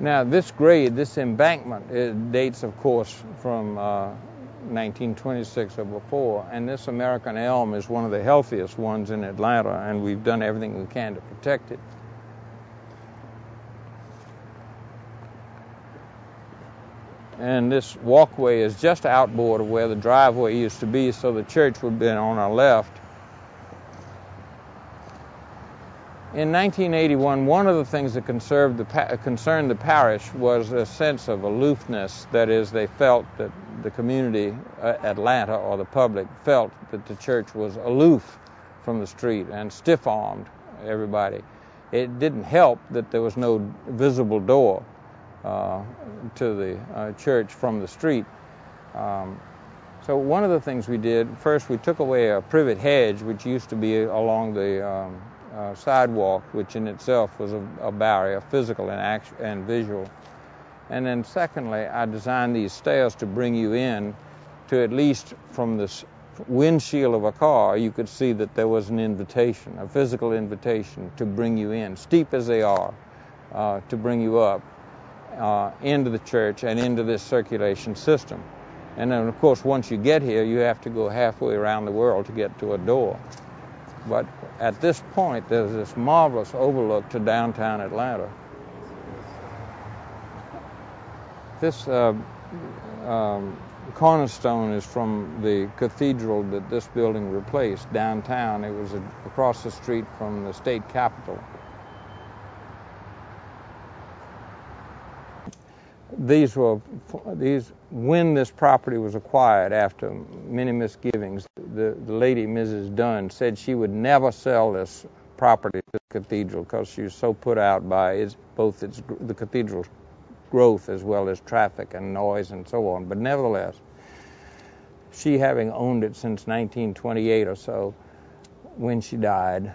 Now, this grade, this embankment, it dates, of course, from 1926 or before, and this American elm is one of the healthiest ones in Atlanta, and we've done everything we can to protect it. And this walkway is just outboard of where the driveway used to be, so the church would be on our left. In 1981, one of the things that concerned the parish was a sense of aloofness. That is, they felt that the community, Atlanta, or the public, felt that the church was aloof from the street and stiff-armed everybody. It didn't help that there was no visible door to the church from the street. So one of the things we did, first we took away a privet hedge, which used to be along the sidewalk, which in itself was a barrier, physical and visual. And then secondly, I designed these stairs to bring you in to, at least from this windshield of a car, you could see that there was an invitation, a physical invitation to bring you in, steep as they are, to bring you up into the church and into this circulation system. And then, of course, once you get here, you have to go halfway around the world to get to a door. But at this point, there's this marvelous overlook to downtown Atlanta. This cornerstone is from the cathedral that this building replaced downtown. It was across the street from the state capitol. When this property was acquired, after many misgivings, the lady, Mrs. Dunn, said she would never sell this property to the cathedral because she was so put out by the cathedral's growth as well as traffic and noise and so on. But nevertheless, she, having owned it since 1928 or so, when she died,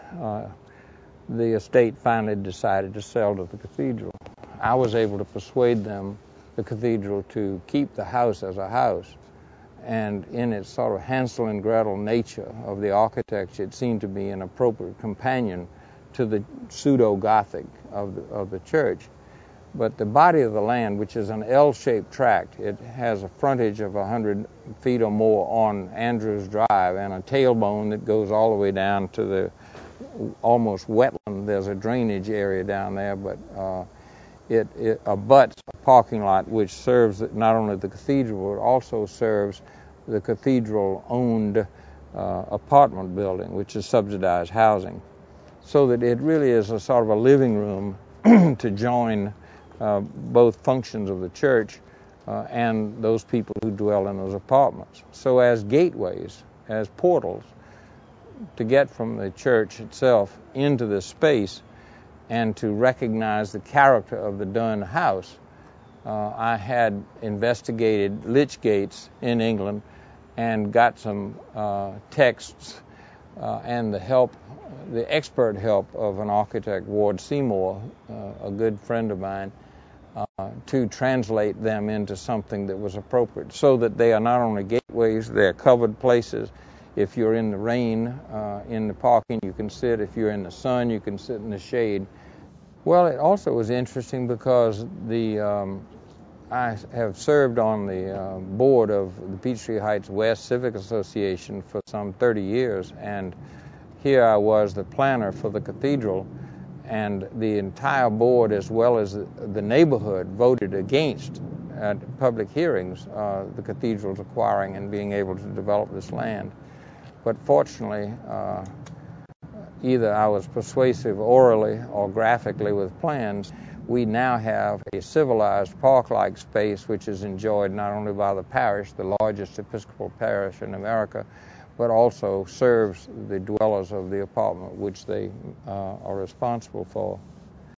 the estate finally decided to sell to the cathedral. I was able to persuade the cathedral, to keep the house as a house. And in its sort of Hansel and Gretel nature of the architecture, it seemed to be an appropriate companion to the pseudo-Gothic of the church. But the body of the land, which is an L-shaped tract, it has a frontage of 100 feet or more on Andrews Drive and a tailbone that goes all the way down to the almost wetland. There's a drainage area down there, but it abuts a parking lot which serves not only the cathedral, but also serves the cathedral-owned apartment building, which is subsidized housing. So that it really is a sort of a living room to join both functions of the church and those people who dwell in those apartments. So as gateways, as portals, to get from the church itself into this space, and to recognize the character of the Dunn house, I had investigated lich gates in England and got some texts and the expert help of an architect, Ward Seymour, a good friend of mine, to translate them into something that was appropriate, so that they are not only gateways, they're covered places. If you're in the rain, in the parking, you can sit. If you're in the sun, you can sit in the shade. Well, it also was interesting because I have served on the board of the Peachtree Heights West Civic Association for some 30 years, and here I was the planner for the cathedral, and the entire board, as well as the neighborhood, voted against at public hearings the cathedral's acquiring and being able to develop this land. But fortunately, either I was persuasive orally or graphically with plans. We now have a civilized park-like space which is enjoyed not only by the parish, the largest Episcopal parish in America, but also serves the dwellers of the apartment which they are responsible for.